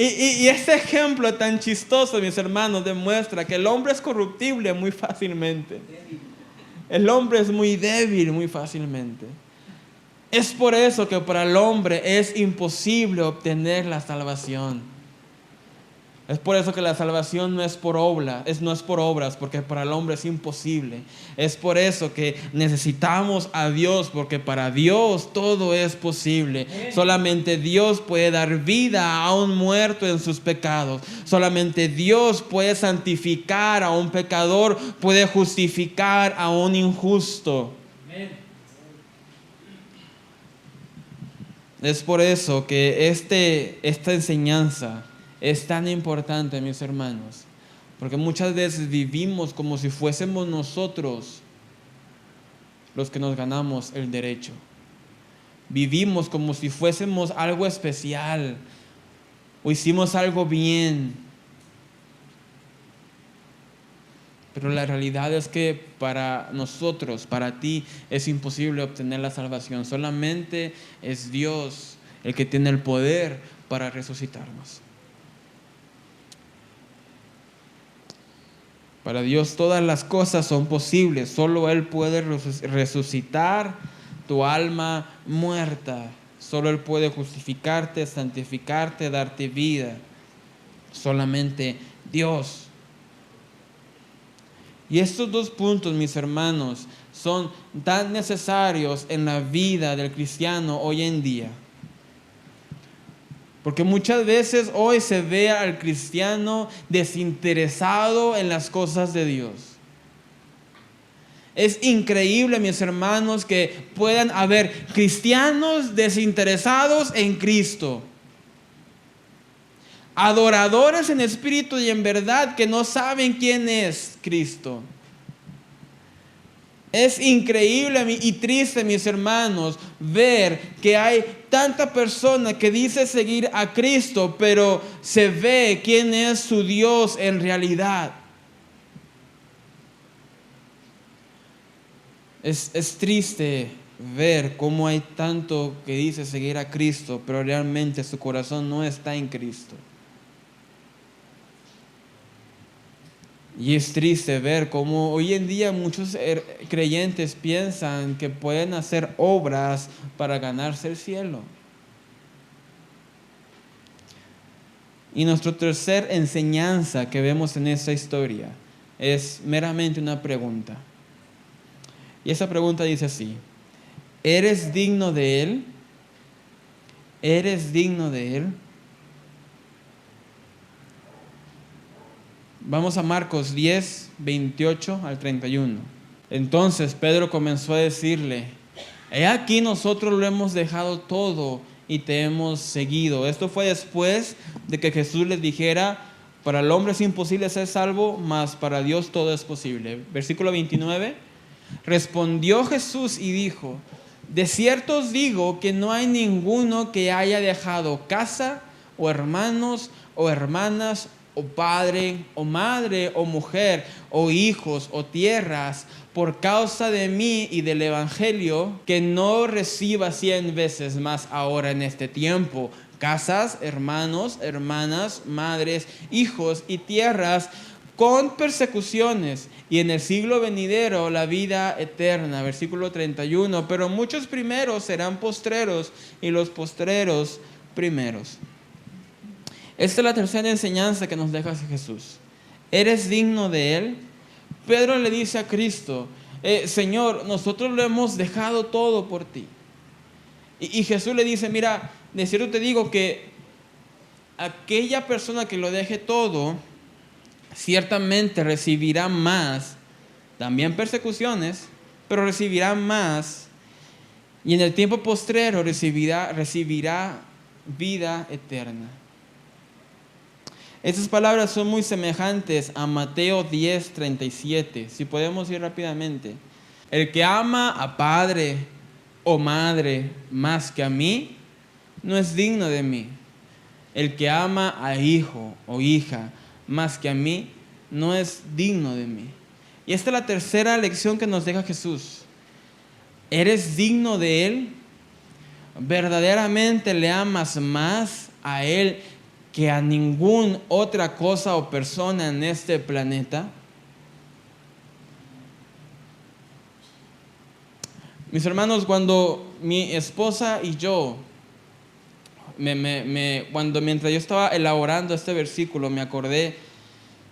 S1: Y este ejemplo tan chistoso, mis hermanos, demuestra que el hombre es corruptible muy fácilmente. El hombre es muy débil muy fácilmente. Es por eso que para el hombre es imposible obtener la salvación. Es por eso que la salvación no es por obras, porque para el hombre es imposible. Es por eso que necesitamos a Dios, porque para Dios todo es posible. Solamente Dios puede dar vida a un muerto en sus pecados. Solamente Dios puede santificar a un pecador, puede justificar a un injusto. Es por eso que esta enseñanza es tan importante, mis hermanos, porque muchas veces vivimos como si fuésemos nosotros los que nos ganamos el derecho. Vivimos como si fuésemos algo especial o hicimos algo bien. Pero la realidad es que para nosotros, para ti, es imposible obtener la salvación. Solamente es Dios el que tiene el poder para resucitarnos. Para Dios todas las cosas son posibles. Solo Él puede resucitar tu alma muerta. Solo Él puede justificarte, santificarte, darte vida. Solamente Dios. Y estos dos puntos, mis hermanos, son tan necesarios en la vida del cristiano hoy en día. Porque muchas veces hoy se ve al cristiano desinteresado en las cosas de Dios. Es increíble, mis hermanos, que puedan haber cristianos desinteresados en Cristo. Adoradores en espíritu y en verdad que no saben quién es Cristo. Es increíble y triste, mis hermanos, ver que hay tanta persona que dice seguir a Cristo, pero se ve quién es su Dios en realidad. Es triste ver cómo hay tanto que dice seguir a Cristo, pero realmente su corazón no está en Cristo. Y es triste ver cómo hoy en día muchos creyentes piensan que pueden hacer obras para ganarse el cielo. Y nuestra tercera enseñanza que vemos en esta historia es meramente una pregunta. Y esa pregunta dice así: ¿eres digno de Él? ¿Eres digno de Él? Vamos a Marcos 10, 28 al 31. Entonces Pedro comenzó a decirle: he aquí nosotros lo hemos dejado todo y te hemos seguido. Esto fue después de que Jesús les dijera: para el hombre es imposible ser salvo, mas para Dios todo es posible. Versículo 29. Respondió Jesús y dijo: de cierto os digo que no hay ninguno que haya dejado casa o hermanos o hermanas o padre o madre o mujer o hijos o tierras por causa de mí y del evangelio, que no reciba 100 veces más ahora en este tiempo casas, hermanos, hermanas, madres, hijos y tierras, con persecuciones, y en el siglo venidero la vida eterna. Versículo 31. Pero muchos primeros serán postreros, y los postreros primeros. Esta es la tercera enseñanza que nos deja Jesús. ¿Eres digno de Él? Pedro le dice a Cristo: Señor, nosotros lo hemos dejado todo por ti. Y Jesús le dice: mira, de cierto te digo que aquella persona que lo deje todo, ciertamente recibirá más, también persecuciones, pero recibirá más, y en el tiempo postrero recibirá vida eterna. Estas palabras son muy semejantes a Mateo 10, 37. Si podemos ir rápidamente. El que ama a padre o madre más que a mí, no es digno de mí. El que ama a hijo o hija más que a mí, no es digno de mí. Y esta es la tercera lección que nos deja Jesús. ¿Eres digno de Él? ¿Verdaderamente le amas más a Él que a ninguna otra cosa o persona en este planeta? Mis hermanos, cuando mi esposa y yo, mientras yo estaba elaborando este versículo, me acordé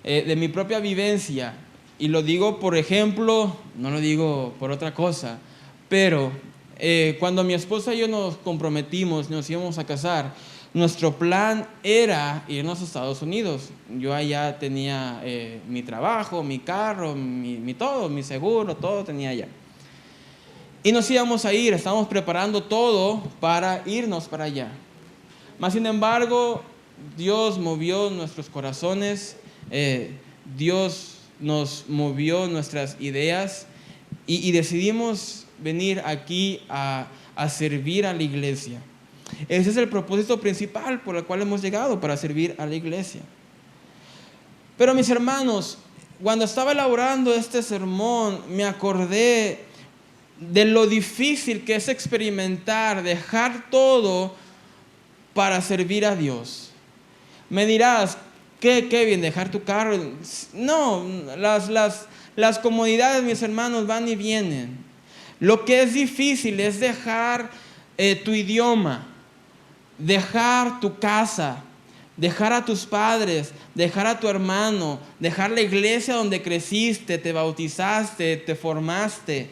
S1: de mi propia vivencia. Y lo digo por ejemplo, no lo digo por otra cosa, pero cuando mi esposa y yo nos comprometimos, nos íbamos a casar, nuestro plan era irnos a Estados Unidos. Yo allá tenía mi trabajo, mi carro, mi todo, mi seguro, todo tenía allá. Y nos íbamos a ir, estábamos preparando todo para irnos para allá. Mas sin embargo, Dios movió nuestros corazones, Dios nos movió nuestras ideas y decidimos venir aquí a servir a la iglesia. Ese es el propósito principal por el cual hemos llegado, para servir a la iglesia. Pero mis hermanos, cuando estaba elaborando este sermón, me acordé de lo difícil que es experimentar, dejar todo para servir a Dios. Me dirás: ¿qué, Kevin? ¿Dejar tu carro? No, las comodidades, mis hermanos, van y vienen. Lo que es difícil es dejar tu idioma, dejar tu casa, Dejar a tus padres, dejar a tu hermano, dejar la iglesia donde creciste, te bautizaste, te formaste.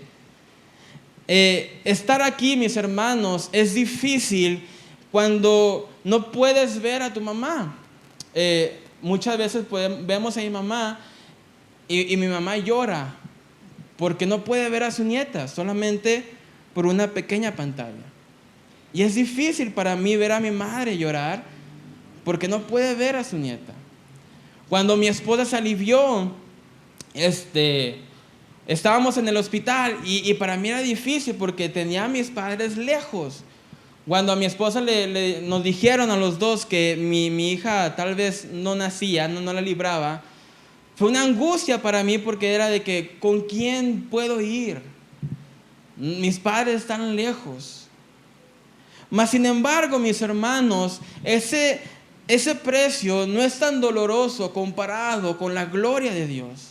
S1: Estar aquí, mis hermanos, es difícil cuando no puedes ver a tu mamá. Muchas veces vemos a mi mamá y mi mamá llora porque no puede ver a su nieta, solamente por una pequeña pantalla. Y es difícil para mí ver a mi madre llorar porque no puede ver a su nieta. Cuando mi esposa se alivió, estábamos en el hospital y para mí era difícil porque tenía a mis padres lejos. Cuando a mi esposa nos dijeron a los dos que mi hija tal vez no nacía, no la libraba, fue una angustia para mí porque era de que ¿con quién puedo ir? Mis padres están lejos. Mas sin embargo, mis hermanos, ese precio no es tan doloroso comparado con la gloria de Dios.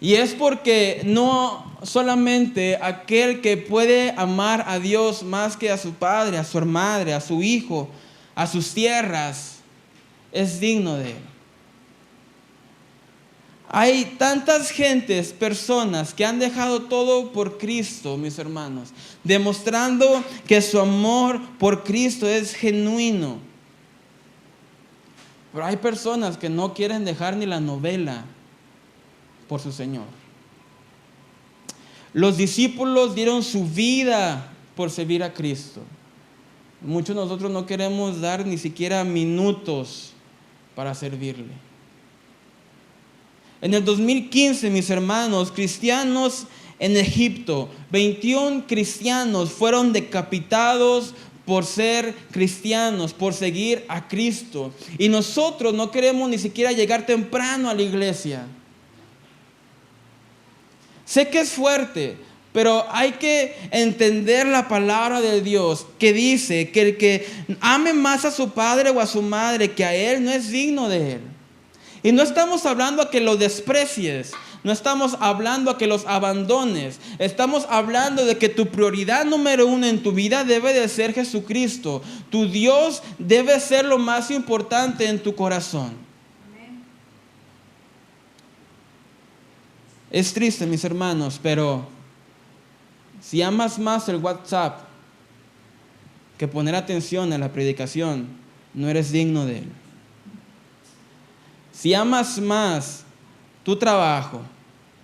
S1: Y es porque no solamente aquel que puede amar a Dios más que a su padre, a su madre, a su hijo, a sus tierras, es digno de él. Hay tantas gentes, personas que han dejado todo por Cristo, mis hermanos, demostrando que su amor por Cristo es genuino. Pero hay personas que no quieren dejar ni la novela por su Señor. Los discípulos dieron su vida por servir a Cristo. Muchos de nosotros no queremos dar ni siquiera minutos para servirle. En el 2015, mis hermanos, cristianos en Egipto, 21 cristianos fueron decapitados por ser cristianos, por seguir a Cristo. Y nosotros no queremos ni siquiera llegar temprano a la iglesia. Sé que es fuerte, pero hay que entender la palabra de Dios que dice que el que ame más a su padre o a su madre que a él no es digno de él. Y no estamos hablando a que lo desprecies, no estamos hablando a que los abandones, estamos hablando de que tu prioridad número uno en tu vida debe de ser Jesucristo. Tu Dios debe ser lo más importante en tu corazón. Es triste, mis hermanos, pero si amas más el WhatsApp que poner atención a la predicación, no eres digno de él. Si amas más tu trabajo,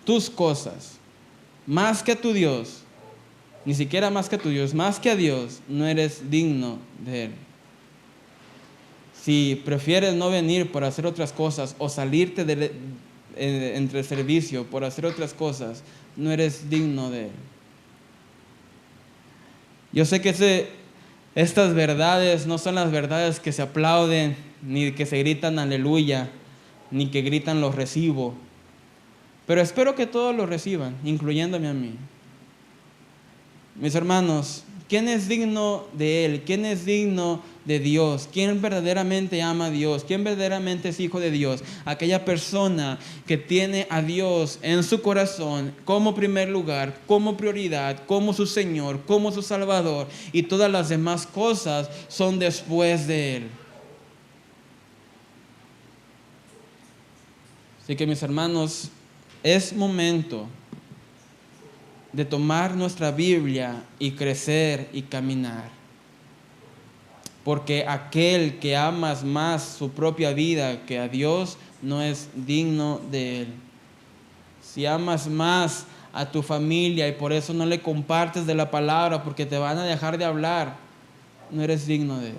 S1: tus cosas, más que a tu Dios, ni siquiera más que a tu Dios, más que a Dios, no eres digno de él. Si prefieres no venir por hacer otras cosas o salirte entre el servicio por hacer otras cosas, no eres digno de él. Yo sé que estas verdades no son las verdades que se aplauden, ni que se gritan aleluya, ni que gritan los recibo, pero espero que todos lo reciban, incluyéndome a mí. Mis hermanos, ¿quién es digno de él? ¿Quién es digno de Dios? ¿Quién verdaderamente ama a Dios? ¿Quién verdaderamente es hijo de Dios? Aquella persona que tiene a Dios en su corazón como primer lugar, como prioridad, como su Señor, como su Salvador, y todas las demás cosas son después de él. Así que, mis hermanos, es momento de tomar nuestra Biblia y crecer y caminar. Porque aquel que ama más su propia vida que a Dios no es digno de él. Si amas más a tu familia y por eso no le compartes de la palabra porque te van a dejar de hablar, no eres digno de él.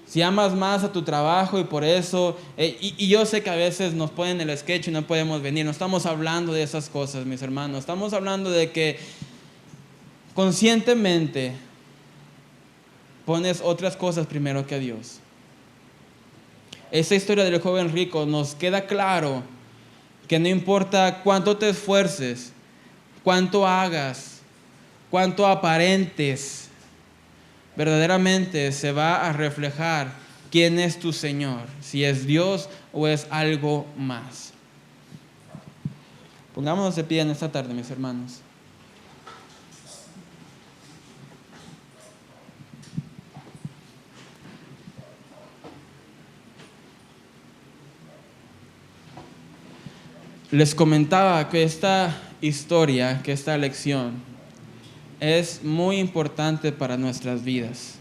S1: Si amas más a tu trabajo y por eso, y yo sé que a veces nos ponen el sketch y no podemos venir, no estamos hablando de esas cosas, mis hermanos, estamos hablando de que conscientemente pones otras cosas primero que a Dios. Esa historia del joven rico nos queda claro que no importa cuánto te esfuerces, cuánto hagas, cuánto aparentes, verdaderamente se va a reflejar quién es tu Señor, si es Dios o es algo más. Pongámonos de pie en esta tarde, mis hermanos. Les comentaba que esta historia, que esta lección es muy importante para nuestras vidas.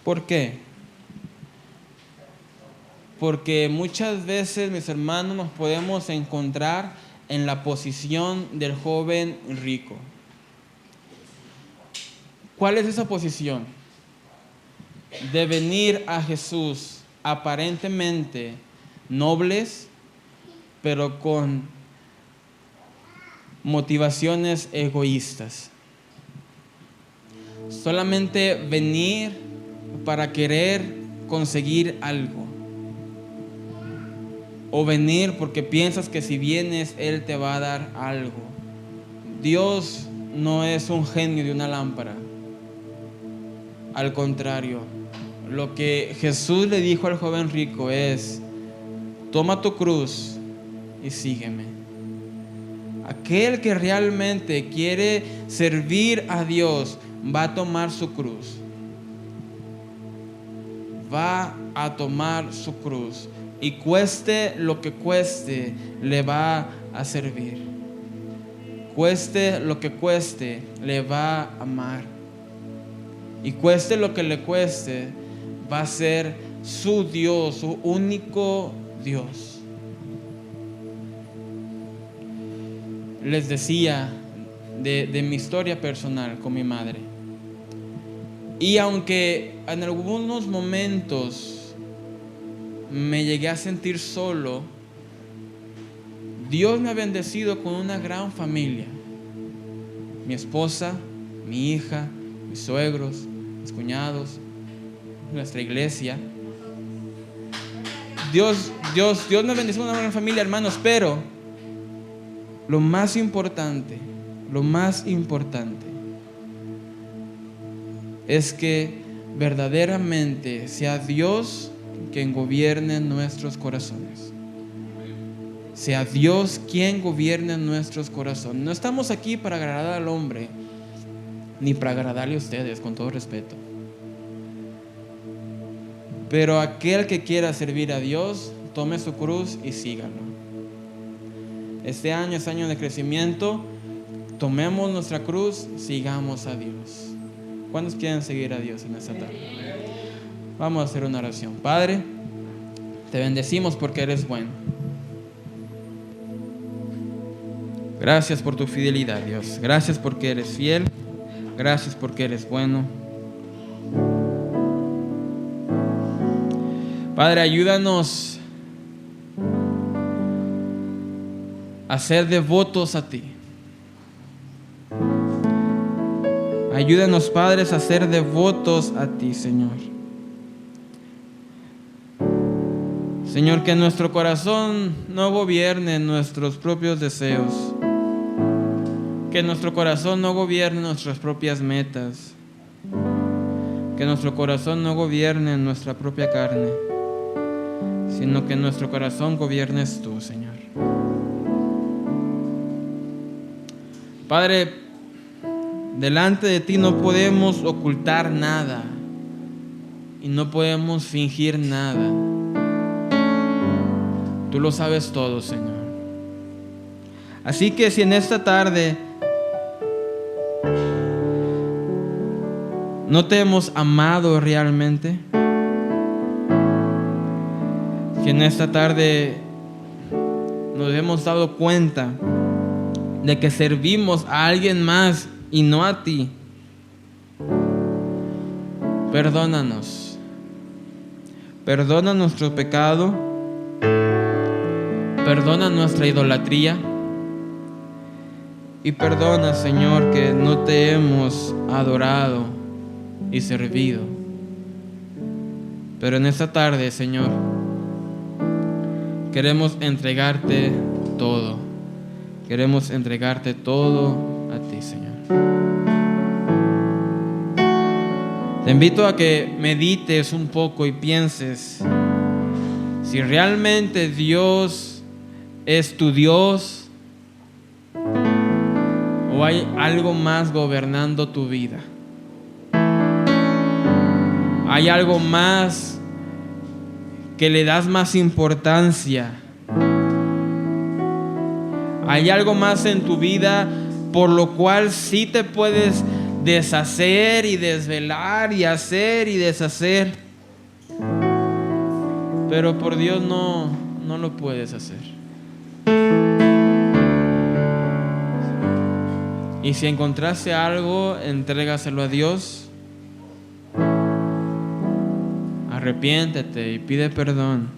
S1: ¿Por qué? Porque muchas veces, mis hermanos, nos podemos encontrar en la posición del joven rico. ¿Cuál es esa posición? De venir a Jesús aparentemente nobles, pero con motivaciones egoístas. Solamente venir para querer conseguir algo. O venir porque piensas que si vienes Él te va a dar algo. Dios no es un genio de una lámpara. Al contrario, lo que Jesús le dijo al joven rico es: toma tu cruz y sígueme. Aquel que realmente quiere servir a Dios va a tomar su cruz. Va a tomar su cruz. Y cueste lo que cueste, le va a servir. Cueste lo que cueste, le va a amar. Y cueste lo que le cueste, va a ser su Dios, su único Dios. Les decía de mi historia personal con mi madre. Y aunque en algunos momentos me llegué a sentir solo, Dios me ha bendecido con una gran familia. Mi esposa, mi hija, mis suegros, mis cuñados, nuestra iglesia. Dios me ha bendecido con una gran familia, hermanos, pero lo más importante es que verdaderamente sea Dios quien gobierne nuestros corazones. Sea Dios quien gobierne nuestros corazones. No estamos aquí para agradar al hombre, ni para agradarle a ustedes, con todo respeto. Pero aquel que quiera servir a Dios, tome su cruz y sígalo. Este año es año de crecimiento. Tomemos nuestra cruz, sigamos a Dios. ¿Cuántos quieren seguir a Dios en esta tarde? Vamos a hacer una oración. Padre, te bendecimos porque eres bueno. Gracias por tu fidelidad, Dios. Gracias porque eres fiel. Gracias porque eres bueno. Padre, ayúdanos a ser devotos a ti. Ayúdanos, padres, a ser devotos a ti, Señor. Señor, que nuestro corazón no gobierne nuestros propios deseos. Que nuestro corazón no gobierne nuestras propias metas. Que nuestro corazón no gobierne nuestra propia carne, sino que nuestro corazón gobiernes tú, Señor. Padre, delante de ti no podemos ocultar nada y no podemos fingir nada. Tú lo sabes todo, Señor. Así que si en esta tarde no te hemos amado realmente, si en esta tarde nos hemos dado cuenta de que servimos a alguien más y no a ti, perdónanos. Perdona nuestro pecado. Perdona nuestra idolatría. Y perdona, Señor, que no te hemos adorado y servido. Pero en esta tarde, Señor, queremos entregarte todo. Queremos entregarte todo a ti, Señor. Te invito a que medites un poco y pienses si realmente Dios es tu Dios o hay algo más gobernando tu vida. Hay algo más que le das más importancia Hay algo más en tu vida por lo cual sí te puedes deshacer y desvelar y hacer y deshacer, pero por Dios no lo puedes hacer. Y si encontraste algo, entrégaselo a Dios. Arrepiéntete y pide perdón.